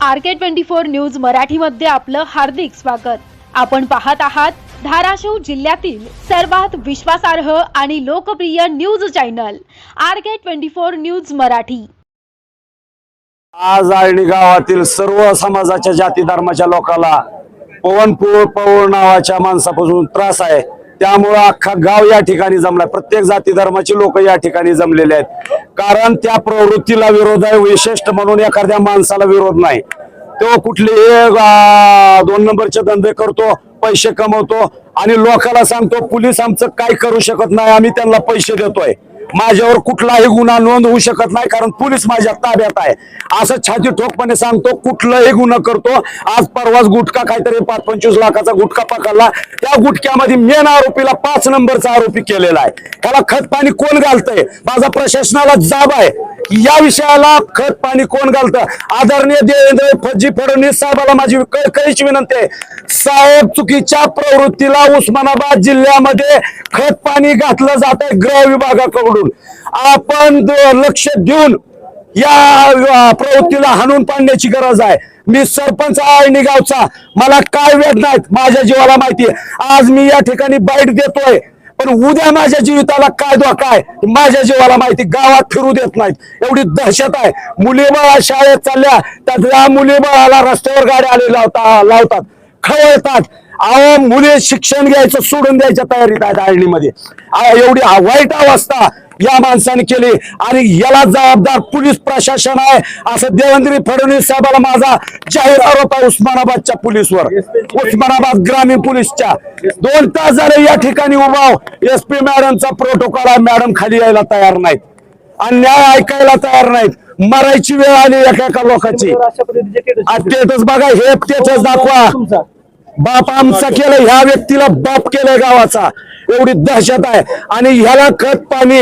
RK24 news मराठीमध्ये आपलं हार्दिक स्वागत। आपण पाहत आहात धाराशिव जिल्ह्यातील सर्वात विश्वासार्ह आणि लोकप्रिय news channel RK24 news Marathi. आज आळणी गावातील सर्व समाजाच्या जाती धर्माच्या लोकांना पवन नावाच्या माणसापासून त्रास आहे। त्यामुळे अख्खा गाव या ठिकाणी जमला। प्रत्येक जाती धर्माचे लोक या ठिकाणी जमलेले आहेत, कारण त्या प्रवृत्तीला विरोध आहे। विशिष्ट म्हणून एखाद्या माणसाला विरोध नाही। तो कुठलेही 2 नंबरचे धंदे करतो, पैसे कमवतो आणि लोकांना सांगतो पोलीस आमचं काय करू शकत नाही, आम्ही त्यांना पैसे देतोय, माझ्यावर कुठलाही गुन्हा नोंद होऊ शकत नाही कारण पोलीस माझ्या ताब्यात आहे, असं छाती ठोकपणे सांगतो। कुठलाही गुन्हा करतो। आज परवाच गुटखा काहीतरी 25 लाखाचा गुटखा पकडला। त्या गुटख्यामध्ये मेन आरोपीला 5 नंबरचा आरोपी केलेला आहे। त्याला खत पाणी कोण घालतंय? माझा प्रशासनाला जाब आहे या विषयाला खत पाणी कोण घालतं? आदरणीय देवेंद्र फडणवीस साहेबाला माझी कळकळीची विनंती आहे, साहेब चुकीच्या प्रवृत्तीला उस्मानाबाद जिल्ह्यामध्ये खत पाणी घातलं जात आहे गृह विभागाकडून। आपण लक्ष देऊन या प्रवृत्तीला हाणून पाडण्याची गरज आहे। मी सरपंच आळणी गावचा, मला काय वेद नाहीत, माझ्या जीवाला माहिती आहे। आज मी या ठिकाणी बाईट देतोय, पण उद्या माझ्या जीविताला काय धोका आहे माझ्या जीवाला माहिती। गावात फिरू देत नाहीत, एवढी दहशत आहे। मुली बाळा शाळेत चालल्या, त्यातल्या मुली बाळाला रस्त्यावर गाड्या आले लावतात, खवळतात। अहो, मुली शिक्षण घ्यायचं सोडून द्यायच्या तयारीत आहेत आळणीमध्ये। एवढी वाईट अवस्था या माणसाने केली आणि याला जबाबदार पोलीस प्रशासन आहे, असं देवेंद्र फडणवीस साहेबाला माझा जाहीर आरोप आहे उस्मानाबादच्या पोलीसवर, उस्मानाबाद ग्रामीण पोलीसच्या। 2 तास झाले या ठिकाणी उभा। SP मॅडमचा प्रोटोकॉल आहे, मॅडम खाली यायला तयार नाहीत, अन्याय ऐकायला तयार नाहीत। मरायची वेळ आली एका लोकांची। स्टेटस बघा, हे स्टेटस दाखवा। बाप आमचा केलं, ह्या व्यक्तीला बाप केलंय गावाचा, एवढी दहशत आहे। आणि ह्याला खत पाणी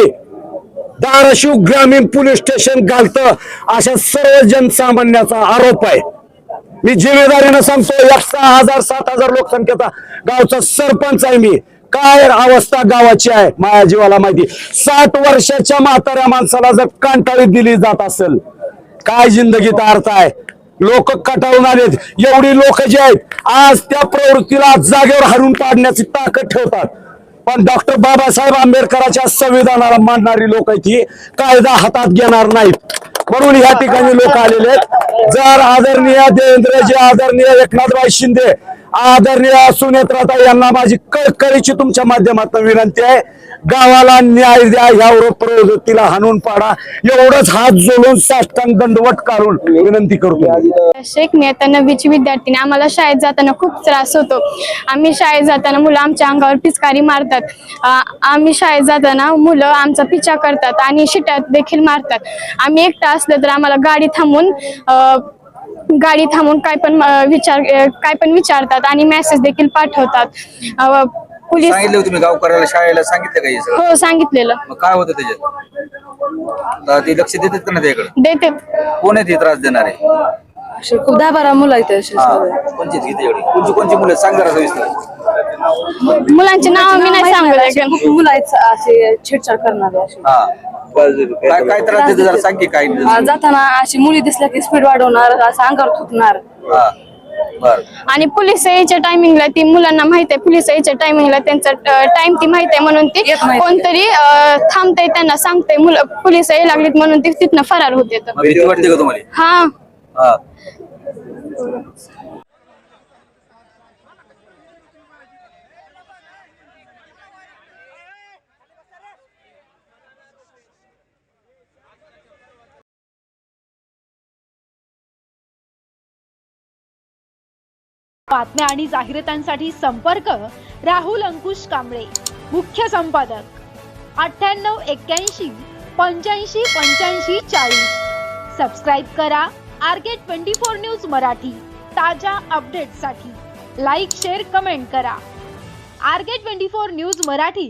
धाराशिव ग्रामीण पोलीस स्टेशन घालतं अशा सर्व जनसामान्याचा आरोप आहे। मी जिम्मेदारीनं सांगतो, 6,000-7,000 लोकसंख्येचा गावचा सरपंच आहे मी। काय अवस्था गावाची आहे माझ्या जीवाला माहिती। 60 वर्षाच्या म्हाताऱ्या माणसाला जर कांटाळी दिली जात असेल, काय जिंदगीचा अर्थ आहे? लोक कटाळून आलेत। एवढी लोक जे आहेत आज त्या प्रवृत्तीला जागेवर हरून पाडण्याची ताकद ठेवतात, पण डॉक्टर बाबासाहेब आंबेडकरांच्या संविधानाला मानणारी लोक आहेत, ही कायदा हातात घेणार नाहीत। म्हणून या ठिकाणी लोक आलेले आहेत। जर आदरणीय देवेंद्रजी, आदरणीय एकनाथभाई शिंदे, आदरणीय सुनेत्राताई यांना माझी कळकळीची तुमच्या माध्यमातून विनंती आहे, गावाला न्याय द्या, ह्या प्रवृत्तीला हाणून पाडा, एवढंच हात जोडून साष्टांग दंडवत काढून विनंती करतो। शेख मी आता 9वीची विद्यार्थिनी। आम्हाला शाळेत जाताना खूप त्रास होतो। आम्ही शाळेत जाताना मुलं आमच्या अंगावर पिचकारी मारतात। आम्ही शाळेत जाताना मुलं आमचा पिछा करतात आणि शिट्या देखील मारतात। आम्ही एकटा असलं तर आम्हाला गाडी थांबून काय पण विचारतात आणि मेसेज देखील पाठवतात। पोलीस सांगितलं तुम्ही गावकऱ्याला, शाळेला सांगितलं का हे सगळं? हो, सांगितलेलं। मग काय होतं त्याच्यात? ते लक्ष देतात का नाही त्याकडे? देते। कोण आहे ते त्रास देणारे? खूप 10-12 मुलं आहेत अशी। कोणची किती एवढी? कोणची मुलं सांग जरा सविस्तर। मुलांचे नाव मी नाही सांगू मुलं आहेत असे छेडछाड करणारे असे। काय त्रास देते जरा सांग की काय? जाताना अशी मुली दिसल्या की स्पीड वाढवणार, असं अंगावर थुकणार। आणि पोलीस यायच्या टायमिंगला ती मुलांना माहित आहे, पोलीस यायच्या टायमिंगला त्यांचा टाइम ती माहित आहे, म्हणून ती कोणतरी थांबतंय, त्यांना सांगतंय मुलं पोलीस यायला लागलीत म्हणून ती तिथनं फरार होते। भीती वाटते का तुम्हाला? हा। बातम्या आणि जाहिरातांसाठी संपर्क राहुल अंकुश कांबळे, मुख्य संपादक 9881 85 85 40। सबस्क्राईब करा RK24 न्यूज मराठी। ताज्या अपडेट्ससाठी लाईक, शेअर, कमेंट करा। RK24 news Marathi